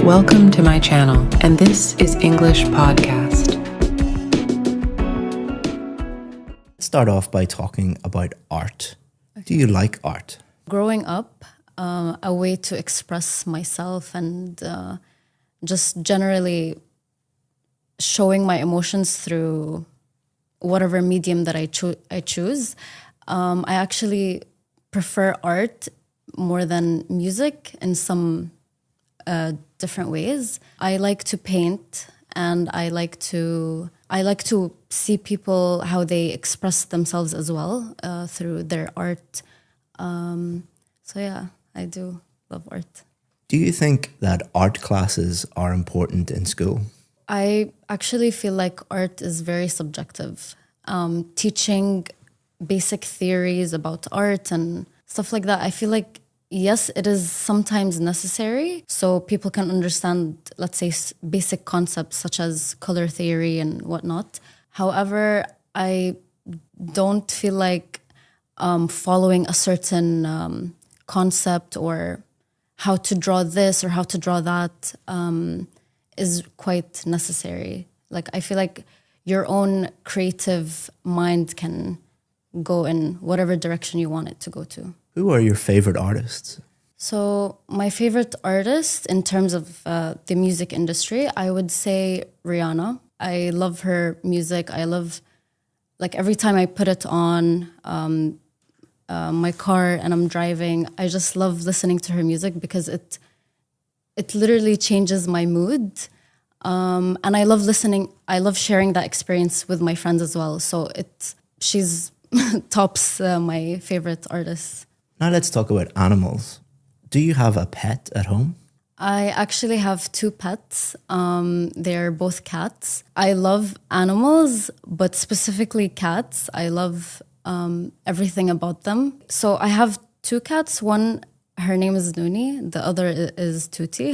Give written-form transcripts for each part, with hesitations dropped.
Welcome to my channel, and this is English Podcast. Let's start off by talking about art. Do you like art? Growing up, a way to express myself and just generally showing my emotions through whatever medium that I choose. I actually prefer art more than music in some different ways. I like to paint, and I like to see people how they express themselves as well through their art. So yeah, I do love art. Do you think that art classes are important in school? I actually feel like art is very subjective. Teaching basic theories about art and stuff like that, I feel like, yes, it is sometimes necessary so people can understand, let's say, basic concepts such as color theory and whatnot. However, I don't feel like following a certain concept or how to draw this or how to draw that is quite necessary. Like, I feel like your own creative mind can go in whatever direction you want it to go to. Who are your favorite artists? So my favorite artist in terms of the music industry, I would say Rihanna. I love her music. I love, like, every time I put it on my car and I'm driving, I just love listening to her music because it literally changes my mood. And I love sharing that experience with my friends as well. So she's tops my favorite artists. Now let's talk about animals. Do you have a pet at home? I actually have two pets. They're both cats. I love animals, but specifically cats. I love everything about them. So I have two cats. One, her name is Nooni. The other is Tuti.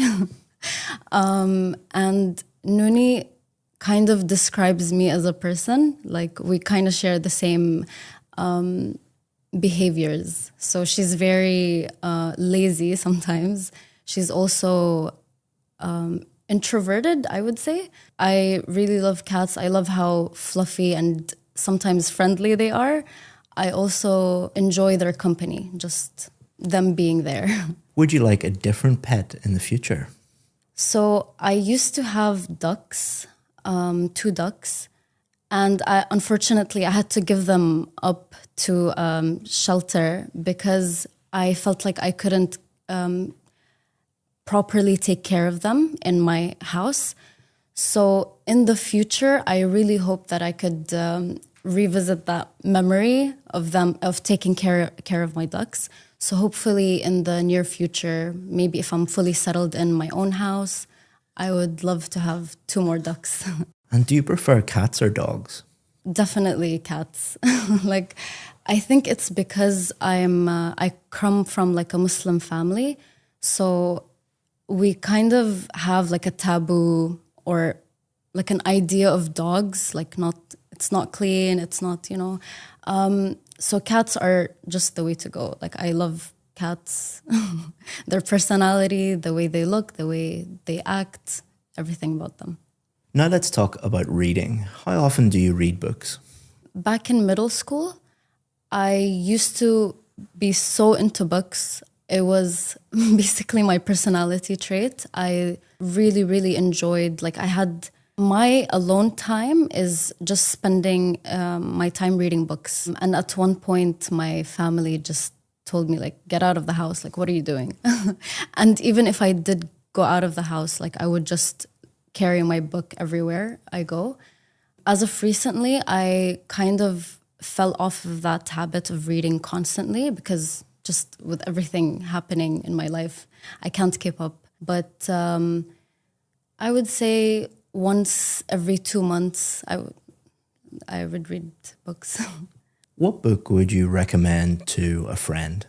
And Nooni kind of describes me as a person. Like, we kind of share the same behaviors. So she's very lazy sometimes. She's also introverted, I would say. I really love cats. I love how fluffy and sometimes friendly they are. I also enjoy their company, just them being there. Would you like a different pet in the future? So I used to have ducks, 2 ducks. And unfortunately, I had to give them up to shelter because I felt like I couldn't properly take care of them in my house. So in the future, I really hope that I could revisit that memory of taking care of my ducks. So hopefully in the near future, maybe if I'm fully settled in my own house, I would love to have 2 more ducks. And do you prefer cats or dogs? Definitely cats. Like, I think it's because I come from like a Muslim family, so we kind of have like a taboo or like an idea of dogs. Like, it's not clean. It's not, So cats are just the way to go. Like, I love cats, their personality, the way they look, the way they act, everything about them. Now let's talk about reading. How often do you read books? Back in middle school, I used to be so into books. It was basically my personality trait. I really, really enjoyed, like, I had my alone time is just spending my time reading books. And at one point, my family just told me, like, get out of the house. Like, what are you doing? And even if I did go out of the house, like, I would just carry my book everywhere I go. As of recently, I kind of fell off of that habit of reading constantly because just with everything happening in my life, I can't keep up. But I would say once every 2 months, I would read books. What book would you recommend to a friend?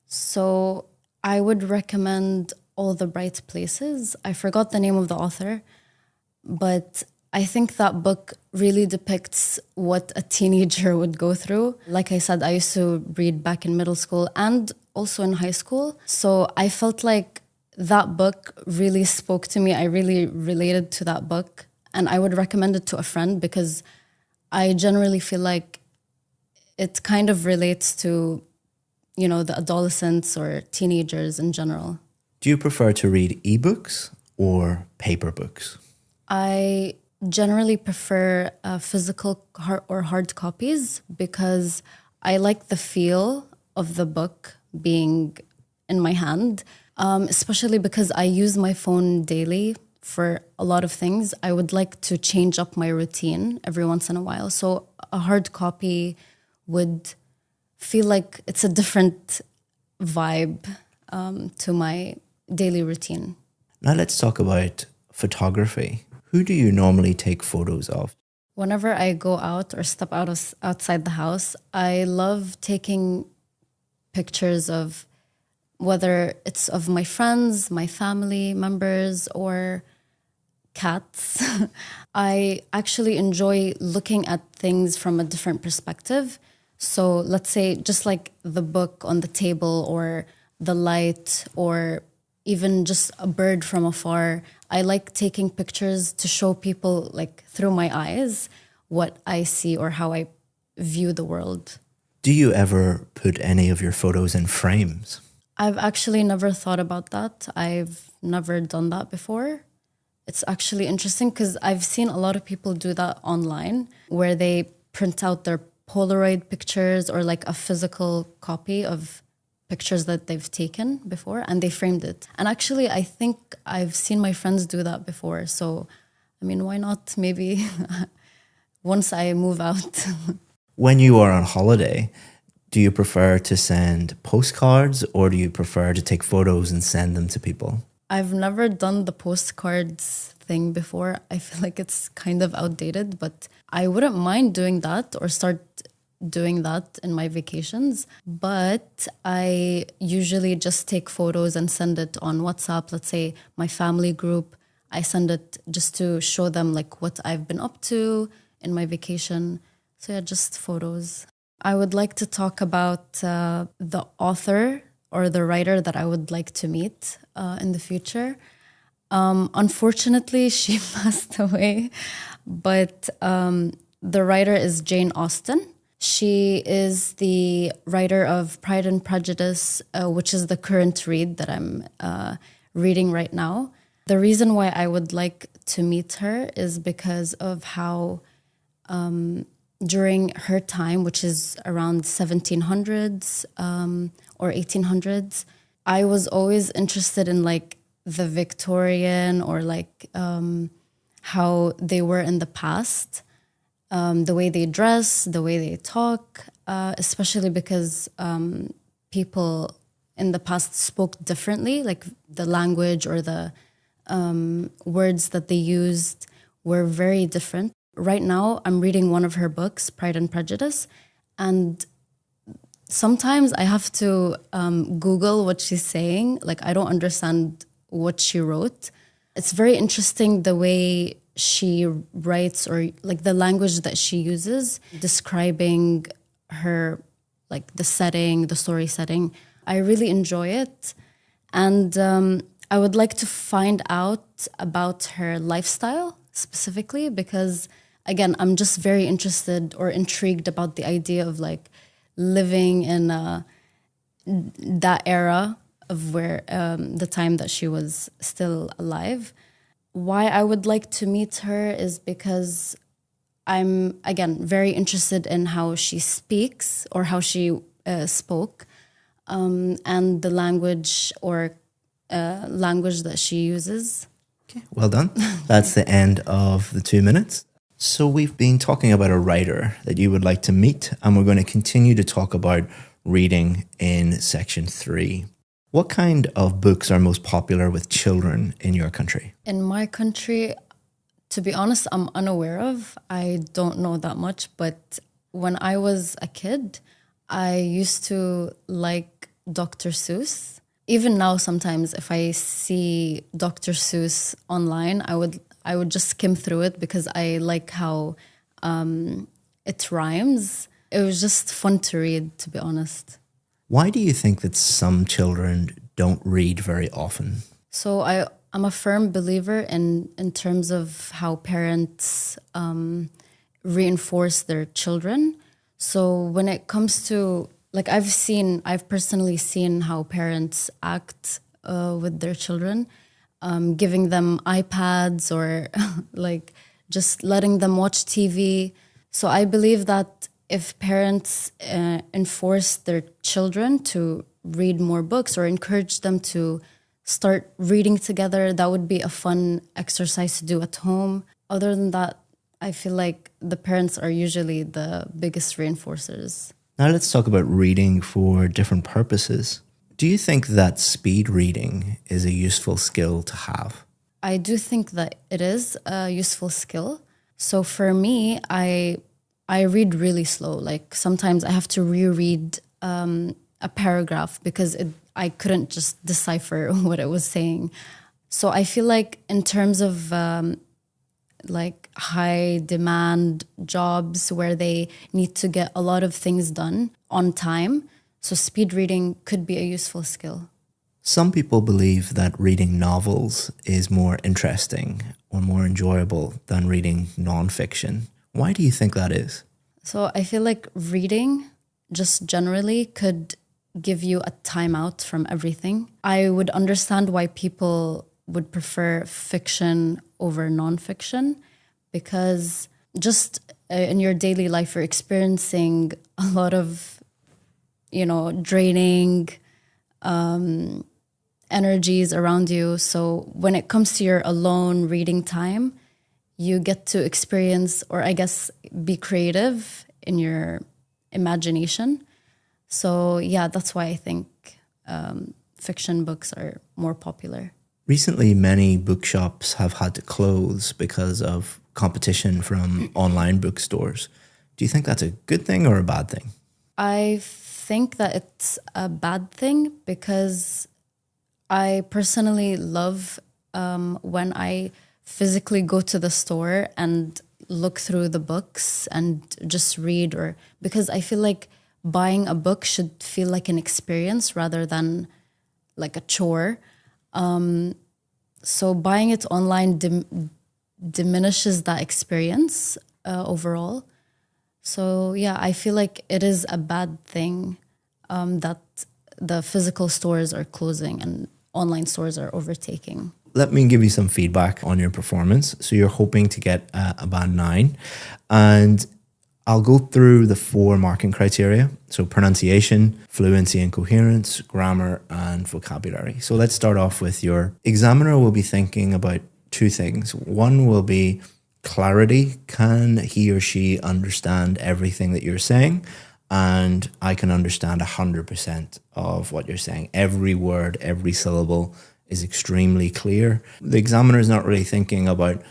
So I would recommend All the Bright Places. I forgot the name of the author, but I think that book really depicts what a teenager would go through. Like I said, I used to read back in middle school and also in high school. So I felt like that book really spoke to me. I really related to that book, and I would recommend it to a friend because I generally feel like it kind of relates to, the adolescents or teenagers in general. Do you prefer to read ebooks or paper books? I generally prefer physical or hard copies because I like the feel of the book being in my hand, especially because I use my phone daily for a lot of things. I would like to change up my routine every once in a while. So a hard copy would feel like it's a different vibe to my daily routine. Now let's talk about photography. Who do you normally take photos of? Whenever I go out or step outside the house, I love taking pictures of whether it's of my friends, my family members, or cats. I actually enjoy looking at things from a different perspective. So let's say just like the book on the table or the light or even just a bird from afar. I like taking pictures to show people like through my eyes what I see or how I view the world. Do you ever put any of your photos in frames? I've actually never thought about that. I've never done that before. It's actually interesting because I've seen a lot of people do that online where they print out their Polaroid pictures or like a physical copy of pictures that they've taken before and they framed it. And actually, I think I've seen my friends do that before. So, I mean, why not maybe once I move out? When you are on holiday, do you prefer to send postcards or do you prefer to take photos and send them to people? I've never done the postcards thing before. I feel like it's kind of outdated, but I wouldn't mind doing that or start doing that in my vacations. But I usually just take photos and send it on WhatsApp. Let's say my family group, I send it just to show them like what I've been up to in my vacation. So yeah, just photos. I would like to talk about the author or the writer that I would like to meet in the future. Unfortunately, she passed away, but the writer is Jane Austen. She is the writer of Pride and Prejudice, which is the current read that I'm reading right now. The reason why I would like to meet her is because of how during her time, which is around 1700s or 1800s, I was always interested in like the Victorian or like how they were in the past, the way they dress, the way they talk, especially because people in the past spoke differently, like the language or the words that they used were very different. Right now, I'm reading one of her books, Pride and Prejudice, and sometimes I have to Google what she's saying. Like, I don't understand what she wrote. It's very interesting the way she writes or like the language that she uses, describing her, like the setting, the story setting. I really enjoy it. And I would like to find out about her lifestyle specifically because, again, I'm just very interested or intrigued about the idea of like living in that era of where the time that she was still alive. Why I would like to meet her is because I'm, again, very interested in how she speaks or how she spoke and the language or language that she uses. Okay, well done. That's the end of the 2 minutes. So we've been talking about a writer that you would like to meet, and we're going to continue to talk about reading in section 3. What kind of books are most popular with children in your country? In my country, to be honest, I'm unaware of. I don't know that much, but when I was a kid, I used to like Dr. Seuss. Even now, sometimes if I see Dr. Seuss online, I would just skim through it because I like how it rhymes. It was just fun to read, to be honest. Why do you think that some children don't read very often? So I'm a firm believer in terms of how parents reinforce their children. So when it comes to, like, I've personally seen how parents act with their children, giving them iPads or like just letting them watch TV. So I believe that if parents enforce their children to read more books or encourage them to start reading together, that would be a fun exercise to do at home. Other than that, I feel like the parents are usually the biggest reinforcers. Now let's talk about reading for different purposes. Do you think that speed reading is a useful skill to have? I do think that it is a useful skill. So for me, I read really slow. Like sometimes I have to reread a paragraph because I couldn't just decipher what it was saying. So I feel like in terms of like high demand jobs where they need to get a lot of things done on time, so speed reading could be a useful skill. Some people believe that reading novels is more interesting or more enjoyable than reading nonfiction. Why do you think that is? So I feel like reading just generally could give you a timeout from everything. I would understand why people would prefer fiction over nonfiction, because just in your daily life, you're experiencing a lot of, draining energies around you. So when it comes to your alone reading time, you get to experience, or I guess be creative in your imagination. So yeah, that's why I think fiction books are more popular. Recently, many bookshops have had to close because of competition from online bookstores. Do you think that's a good thing or a bad thing? I think that it's a bad thing because I personally love when I physically go to the store and look through the books and just read, or because I feel like buying a book should feel like an experience rather than like a chore. So buying it online diminishes that experience overall. So yeah, I feel like it is a bad thing that the physical stores are closing and online stores are overtaking. Let me give you some feedback on your performance. So you're hoping to get a band 9, and I'll go through the 4 marking criteria. So pronunciation, fluency and coherence, grammar, and vocabulary. So let's start off with your examiner will be thinking about 2 things. One will be clarity. Can he or she understand everything that you're saying? And I can understand 100% of what you're saying. Every word, every syllable is extremely clear. The examiner is not really thinking about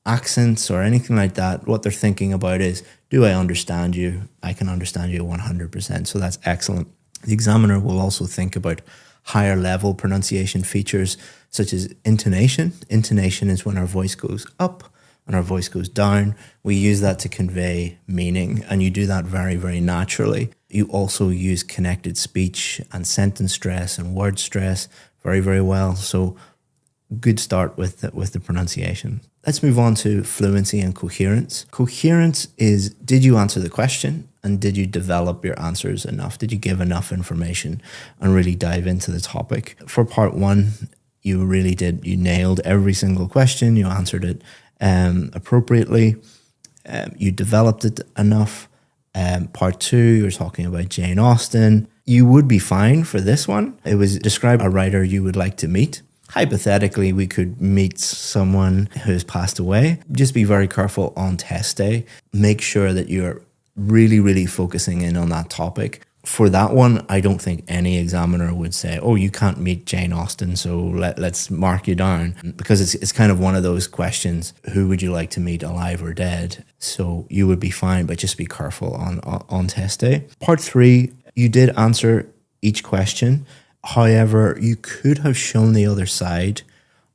accents or anything like that. What they're thinking about is, do I understand you? I can understand you 100%. So that's excellent. The examiner will also think about higher level pronunciation features such as intonation. Intonation is when our voice goes up and our voice goes down. We use that to convey meaning, and you do that very, very naturally. You also use connected speech and sentence stress and word stress very, very well. So good start with the pronunciation. Let's move on to fluency and coherence. Coherence is, did you answer the question and did you develop your answers enough? Did you give enough information and really dive into the topic? For part 1, you really did. You nailed every single question. You answered it appropriately. You developed it enough. Part 2, you're talking about Jane Austen. You would be fine for this one. It was describe a writer you would like to meet. Hypothetically, we could meet someone who has passed away. Just be very careful on test day. Make sure that you're really, really focusing in on that topic. For that one, I don't think any examiner would say, oh, you can't meet Jane Austen, so let's mark you down. Because it's kind of one of those questions, who would you like to meet, alive or dead? So you would be fine, but just be careful on test day. Part 3, you did answer each question. However, you could have shown the other side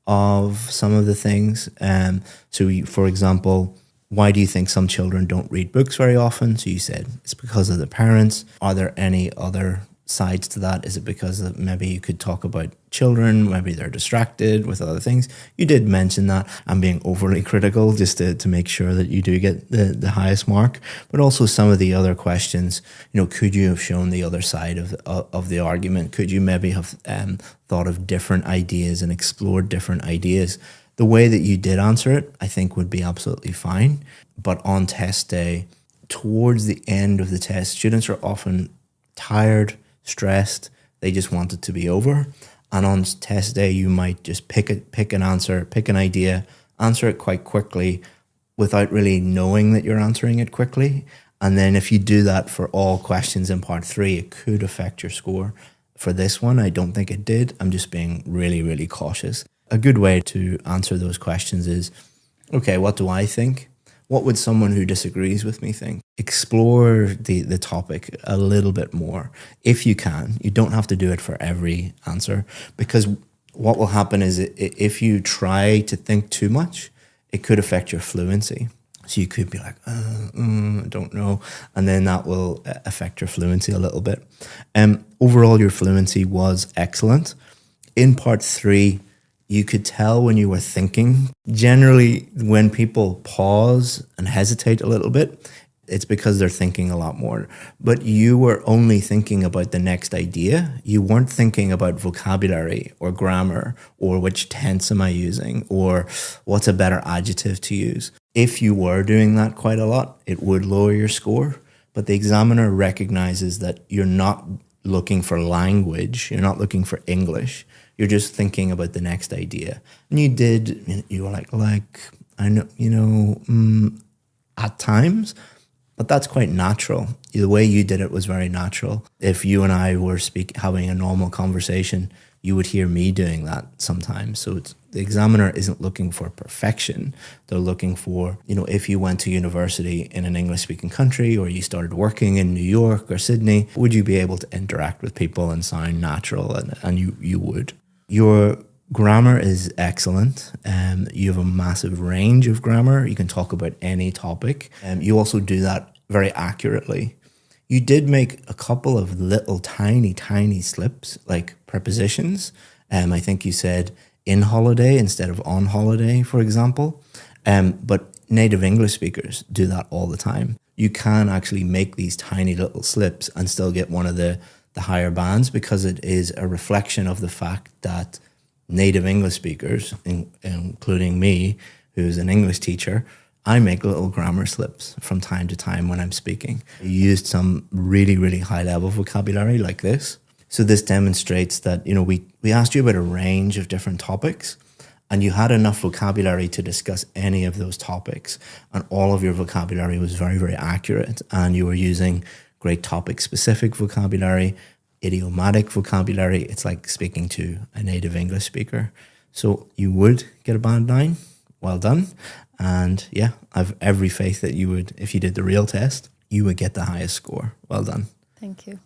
of some of the things. For example, why do you think some children don't read books very often? So you said it's because of the parents. Are there any other sides to that? Is it because of maybe you could talk about children, maybe they're distracted with other things? You did mention that. I'm being overly critical just to make sure that you do get the highest mark. But also some of the other questions, could you have shown the other side of the argument? Could you maybe have thought of different ideas and explored different ideas? The way that you did answer it, I think would be absolutely fine. But on test day, towards the end of the test, students are often tired, stressed, they just want it to be over. And on test day, you might just pick an answer, pick an idea, answer it quite quickly without really knowing that you're answering it quickly. And then if you do that for all questions in part 3, it could affect your score. For this one, I don't think it did. I'm just being really, really cautious. A good way to answer those questions is, okay, what do I think? What would someone who disagrees with me think? Explore the topic a little bit more if you can. You don't have to do it for every answer, because what will happen is if you try to think too much, it could affect your fluency. So you could be like, I don't know. And then that will affect your fluency a little bit. Overall, your fluency was excellent. In part 3, you could tell when you were thinking. Generally, when people pause and hesitate a little bit, it's because they're thinking a lot more. But you were only thinking about the next idea. You weren't thinking about vocabulary or grammar or which tense am I using or what's a better adjective to use. If you were doing that quite a lot, it would lower your score. But the examiner recognizes that you're not looking for language. You're not looking for English. You're just thinking about the next idea. And you were like, I know, at times, but that's quite natural. The way you did it was very natural. If you and I were having a normal conversation, you would hear me doing that sometimes. So the examiner isn't looking for perfection. They're looking for, if you went to university in an English-speaking country or you started working in New York or Sydney, would you be able to interact with people and sound natural? And you would. Your grammar is excellent. You have a massive range of grammar. You can talk about any topic. You also do that very accurately. You did make a couple of little tiny, tiny slips, like prepositions. I think you said in holiday instead of on holiday, for example. But native English speakers do that all the time. You can actually make these tiny little slips and still get one of the higher bands, because it is a reflection of the fact that native English speakers, including me, who's an English teacher, I make little grammar slips from time to time when I'm speaking. You used some really, really high level vocabulary like this. So this demonstrates that, we asked you about a range of different topics, and you had enough vocabulary to discuss any of those topics. And all of your vocabulary was very, very accurate. And you were using great topic-specific vocabulary, idiomatic vocabulary. It's like speaking to a native English speaker. So you would get a band 9. Well done. And yeah, I've every faith that you would, if you did the real test, you would get the highest score. Well done. Thank you.